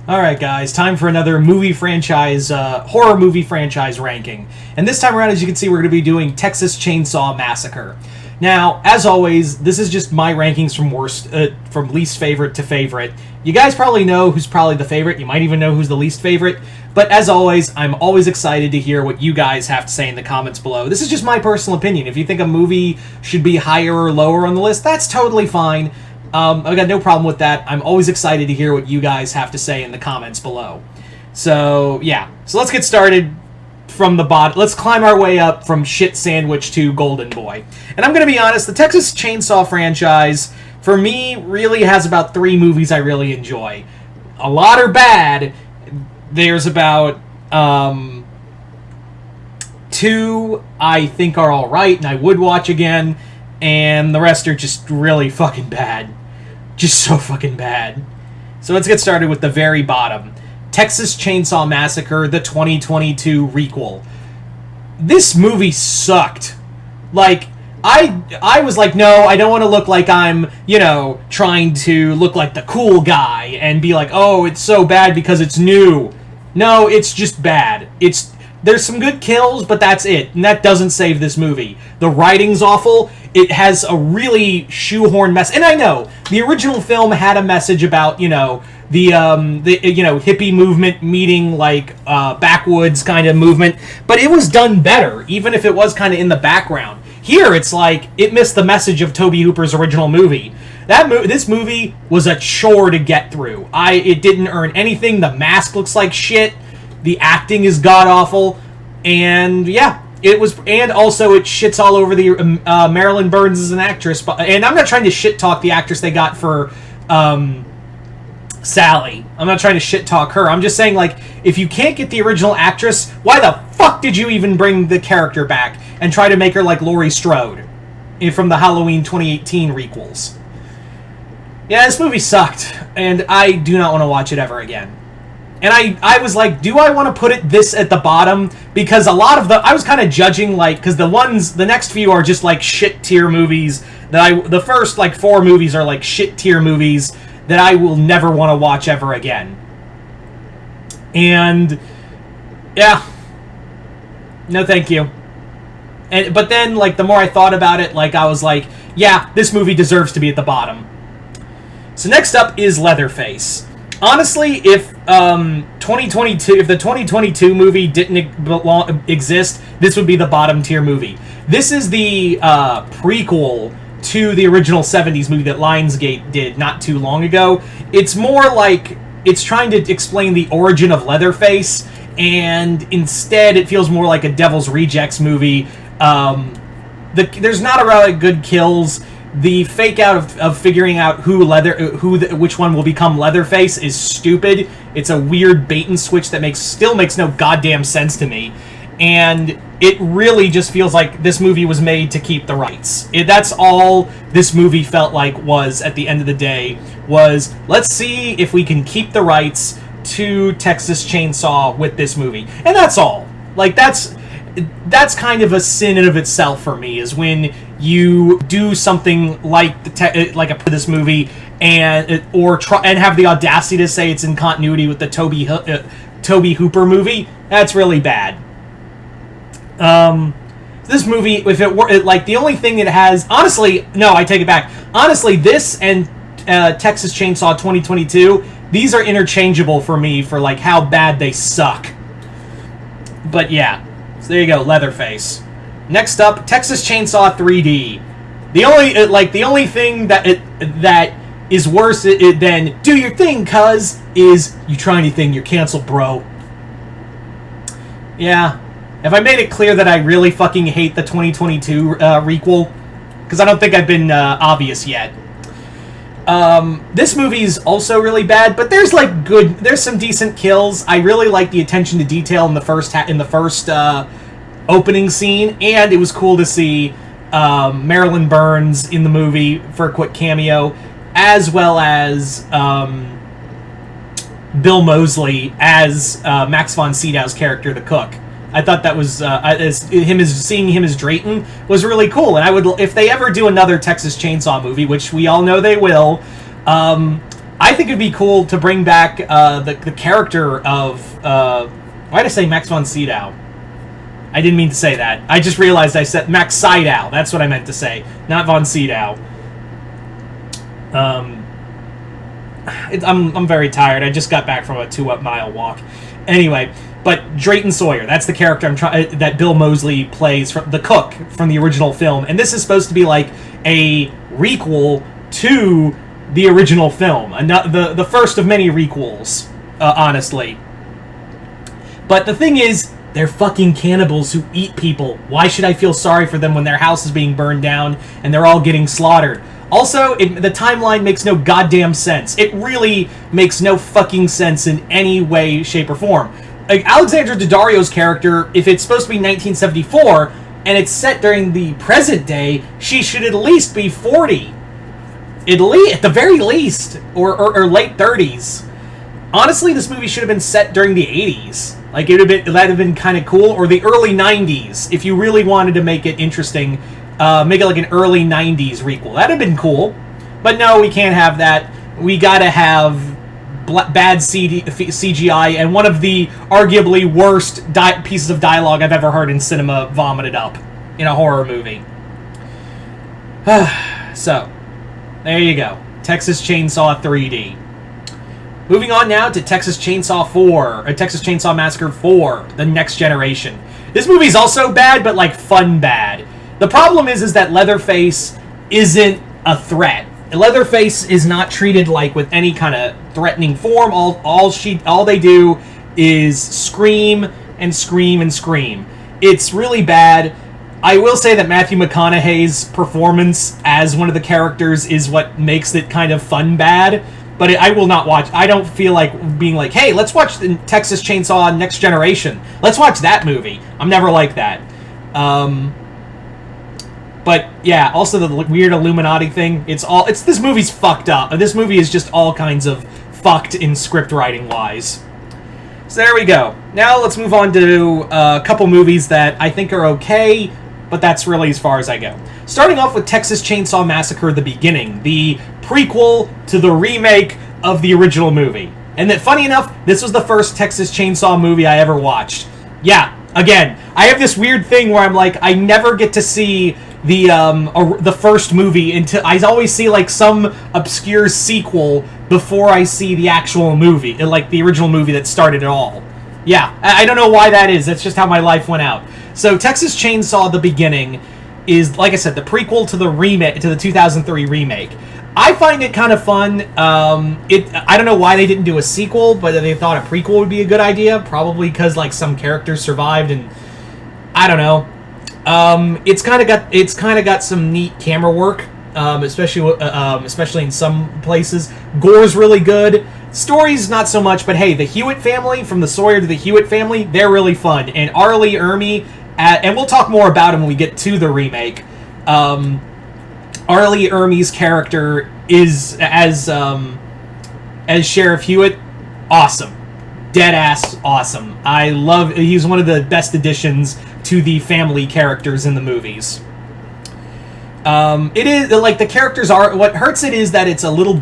Alright guys, time for another movie franchise, horror movie franchise ranking. And this time around, as you can see, we're going to be doing Texas Chainsaw Massacre. Now, as always, this is just my rankings from least favorite to favorite. You guys probably know who's probably the favorite, you might even know who's the least favorite, but as always, I'm always excited to hear what you guys have to say in the comments below. This is just my personal opinion. If you think a movie should be higher or lower on the list, that's totally fine. I've got no problem with that. I'm always excited to hear what you guys have to say in the comments below. So, yeah. So let's get started from the bottom. Let's climb our way up from Shit Sandwich to Golden Boy. And I'm going to be honest, the Texas Chainsaw franchise, for me, really has about 3 movies I really enjoy. A lot are bad. There's about 2 I think are alright and I would watch again. And the rest are just really fucking bad. Just so fucking bad. So let's get started with the very bottom. Texas Chainsaw Massacre, the 2022 requel. This movie sucked. Like, I was like, no, I don't want to look like I'm, trying to look like the cool guy and be like, oh, it's so bad because it's new. No, it's just bad. There's some good kills, but that's it. And that doesn't save this movie. The writing's awful. It has a really shoehorned mess. And I know, the original film had a message about, the hippie movement meeting, backwoods kind of movement. But it was done better, even if it was kind of in the background. Here, it's like, it missed the message of Tobe Hooper's original movie. This movie was a chore to get through. It didn't earn anything. The mask looks like shit. The acting is god-awful. And, yeah. And also it shits all over the Marilyn Burns as an actress. And I'm not trying to shit-talk the actress they got for Sally. I'm not trying to shit-talk her. I'm just saying, if you can't get the original actress, why the fuck did you even bring the character back and try to make her like Laurie Strode from the Halloween 2018 requels? Yeah, this movie sucked, and I do not want to watch it ever again. And I was like, do I want to put this at the bottom? Because a lot of I was kind of judging, because the next few are just, shit tier movies. The first, 4 movies are, shit tier movies that I will never want to watch ever again. And, yeah. No thank you. But then, the more I thought about it, I was like, yeah, this movie deserves to be at the bottom. So next up is Leatherface. Honestly, if the 2022 movie didn't exist, this would be the bottom tier movie. This is the prequel to the original 70s movie that Lionsgate did not too long ago. It's more like it's trying to explain the origin of Leatherface, and instead it feels more like a Devil's Rejects movie. There's not a lot of good kills. The fake out of figuring out which one will become Leatherface is stupid. It's a weird bait and switch that still makes no goddamn sense to me. And it really just feels like this movie was made to keep the rights. That's all this movie felt like was, at the end of the day, was let's see if we can keep the rights to Texas Chainsaw with this movie. And that's all. That's kind of a sin in of itself for me, is when you do something like this movie and have the audacity to say it's in continuity with the Tobe Hooper movie. That's really bad. This movie, if it were the only thing it has, honestly, no, I take it back. Honestly, this and Texas Chainsaw 2022, these are interchangeable for me for how bad they suck. But yeah. So there you go, Leatherface. Next up, Texas Chainsaw 3D. The only thing that is worse than do your thing, cuz, is you try anything, you're canceled, bro. Yeah. Have I made it clear that I really fucking hate the 2022 requel? Because I don't think I've been obvious yet. This movie's also really bad, but there's some decent kills. I really like the attention to detail in the first opening scene, and it was cool to see Marilyn Burns in the movie for a quick cameo, as well as Bill Moseley as Max von Sydow's character, the cook. I thought that was seeing him as Drayton was really cool, and I would, if they ever do another Texas Chainsaw movie, which we all know they will, I think it'd be cool to bring back the character of why did I say Max von Sydow? I didn't mean to say that. I just realized I said Max Sydow. That's what I meant to say, not von Sydow. I'm very tired. I just got back from a 2-mile walk. Anyway, but Drayton Sawyer, that's the character that Bill Moseley plays, from the cook from the original film, and this is supposed to be like a requel to the original film, the first of many requels, honestly. But the thing is, they're fucking cannibals who eat people. Why should I feel sorry for them when their house is being burned down and they're all getting slaughtered? Also, the timeline makes no goddamn sense. It really makes no fucking sense in any way, shape, or form. Like, Alexandra Daddario's character, if it's supposed to be 1974, and it's set during the present day, she should at least be 40. At the very least. Or late 30s. Honestly, this movie should have been set during the 80s. Like, that'd have been kind of cool. Or the early 90s, if you really wanted to make it interesting. Make it like an early 90s requel. That'd have been cool. But no, we can't have that. We gotta have bad CGI and one of the arguably worst pieces of dialogue I've ever heard in cinema vomited up in a horror movie. So, there you go. Texas Chainsaw 3D. Moving on now to Texas Chainsaw 4, or Texas Chainsaw Massacre 4, The Next Generation. This movie's also bad, but like fun bad. The problem is that Leatherface isn't a threat. Leatherface is not treated like with any kind of threatening form. All they do is scream and scream and scream. It's really bad. I will say that Matthew McConaughey's performance as one of the characters is what makes it kind of fun bad. But I will not watch. I don't feel like being like, hey, let's watch the Texas Chainsaw Next Generation. Let's watch that movie. I'm never like that. But yeah, also the weird Illuminati thing. This movie's fucked up. This movie is just all kinds of fucked in script writing wise. So there we go. Now let's move on to a couple movies that I think are okay, but that's really as far as I go. Starting off with Texas Chainsaw Massacre: The Beginning, the prequel to the remake of the original movie. And that, funny enough, this was the first Texas Chainsaw movie I ever watched. Yeah, again, I have this weird thing where I'm like, I never get to see the first movie until I always see like some obscure sequel before I see the actual movie, like the original movie that started it all. Yeah, I don't know why that is. That's just how my life went out. So Texas Chainsaw: The Beginning is, like I said, the prequel to the 2003 remake. I find it kind of fun. I don't know why they didn't do a sequel, but they thought a prequel would be a good idea. Probably because like some characters survived, and I don't know. It's kind of got some neat camera work, especially in some places. Gore's really good. Story's not so much, but hey, the Hewitt family, from the Sawyer to the Hewitt family, they're really fun. And Arlie Ermey, and we'll talk more about him when we get to the remake. Arlie Ermey's character is as Sheriff Hewitt, awesome. Deadass awesome. He's one of the best additions to the family characters in the movies. It is, like, the characters are, what hurts it is that it's a little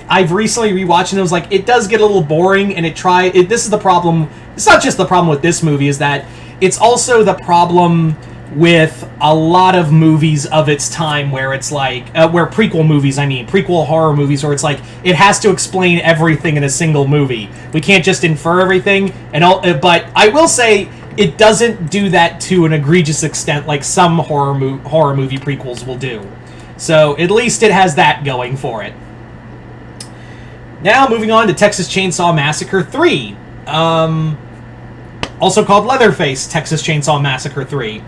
I've recently rewatched and it was like, it does get a little boring, and this is the problem. It's not just the problem with this movie, is that it's also the problem with a lot of movies of its time, where it's like, where prequel horror movies, where it's like, it has to explain everything in a single movie. We can't just infer everything, but I will say, it doesn't do that to an egregious extent like some horror movie prequels will do. So at least it has that going for it. Now moving on to Texas Chainsaw Massacre 3. Also called Leatherface, Texas Chainsaw Massacre 3.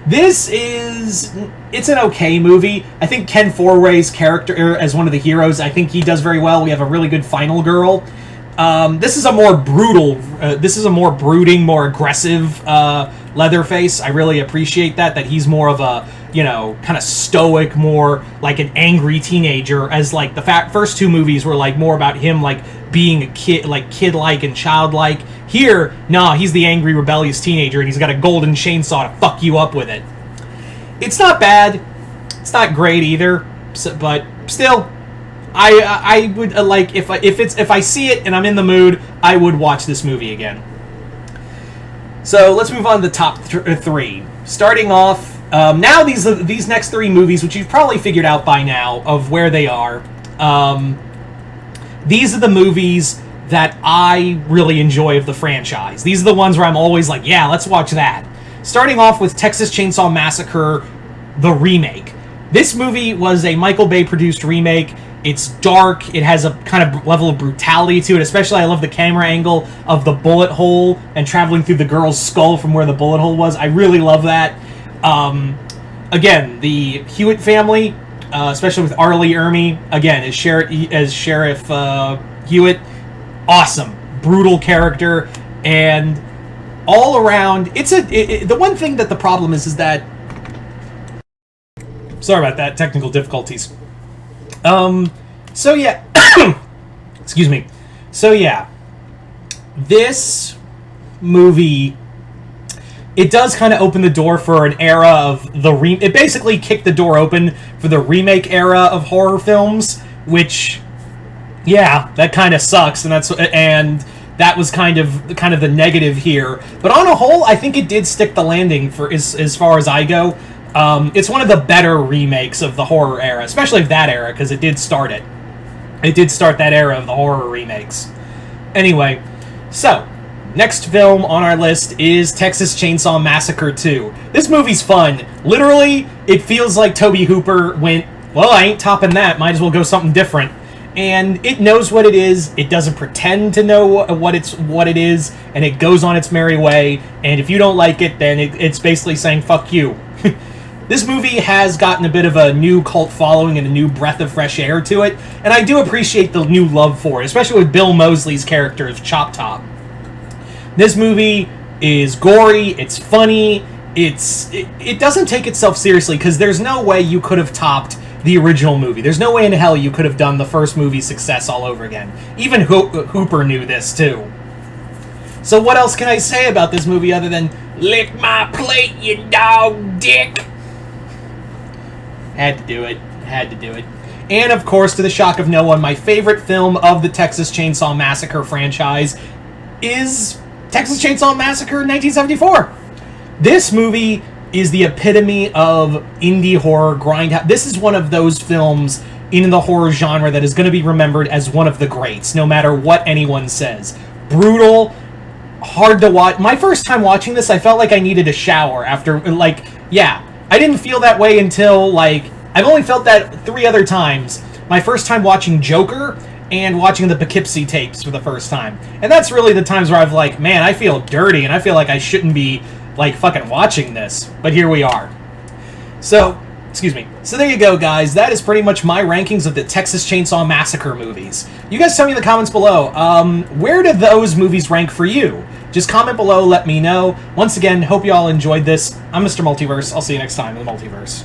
It's an okay movie. I think Ken Forway's character as one of the heroes, I think he does very well. We have a really good final girl. This is a more brooding, more aggressive Leatherface. I really appreciate that he's more of a, kind of stoic, more like an angry teenager, as like the first two movies were like more about him like being a kid, like kid-like and childlike. Here, nah, he's the angry, rebellious teenager, and he's got a golden chainsaw to fuck you up with it. It's not bad. It's not great either, but still, I would like if I see it and I'm in the mood, I would watch this movie again. So let's move on to the top three. Starting off, now these next three movies, which you've probably figured out by now of where they are. These are the movies that I really enjoy of the franchise. These are the ones where I'm always like, yeah, let's watch that. Starting off with Texas Chainsaw Massacre, the remake. This movie was a Michael Bay produced remake. It's dark. It has a kind of level of brutality to it. Especially, I love the camera angle of the bullet hole and traveling through the girl's skull from where the bullet hole was. I really love that. Again, the Hewitt family, especially with Arlie Ermey, again, as Sheriff Hewitt, awesome, brutal character, and all around, the one thing that the problem is that, sorry about that, technical difficulties. So yeah, excuse me. So yeah, this movie, it does kind of open the door for an era of it basically kicked the door open for the remake era of horror films, which, yeah, that kind of sucks, and that was kind of the negative here. But on a whole, I think it did stick the landing for as far as I go. It's one of the better remakes of the horror era, especially of that era, because it did start it. It did start that era of the horror remakes. Anyway, so, next film on our list is Texas Chainsaw Massacre 2. This movie's fun. Literally, it feels like Tobe Hooper went, well, I ain't topping that, might as well go something different. And it knows what it is, it doesn't pretend to know what it is, and it goes on its merry way, and if you don't like it, then it's basically saying, fuck you. This movie has gotten a bit of a new cult following and a new breath of fresh air to it, and I do appreciate the new love for it, especially with Bill Moseley's character as Chop Top. This movie is gory, it's funny, it doesn't take itself seriously, because there's no way you could have topped the original movie. There's no way in hell you could have done the first movie's success all over again. Even Hooper knew this, too. So what else can I say about this movie other than, lick my plate, you dog dick? Had to do it. And, of course, to the shock of no one, my favorite film of the Texas Chainsaw Massacre franchise is Texas Chainsaw Massacre 1974. This movie is the epitome of indie horror grindhouse. This is one of those films in the horror genre that is going to be remembered as one of the greats, no matter what anyone says. Brutal, hard to watch. My first time watching this, I felt like I needed a shower after, I didn't feel that way until, I've only felt that 3 other times. My first time watching Joker and watching the Poughkeepsie tapes for the first time. And that's really the times where I've man, I feel dirty and I feel like I shouldn't be, fucking watching this. But here we are. So, excuse me. So there you go, guys. That is pretty much my rankings of the Texas Chainsaw Massacre movies. You guys tell me in the comments below, where do those movies rank for you? Just comment below, let me know. Once again, hope you all enjoyed this. I'm Mr. Multiverse. I'll see you next time in the Multiverse.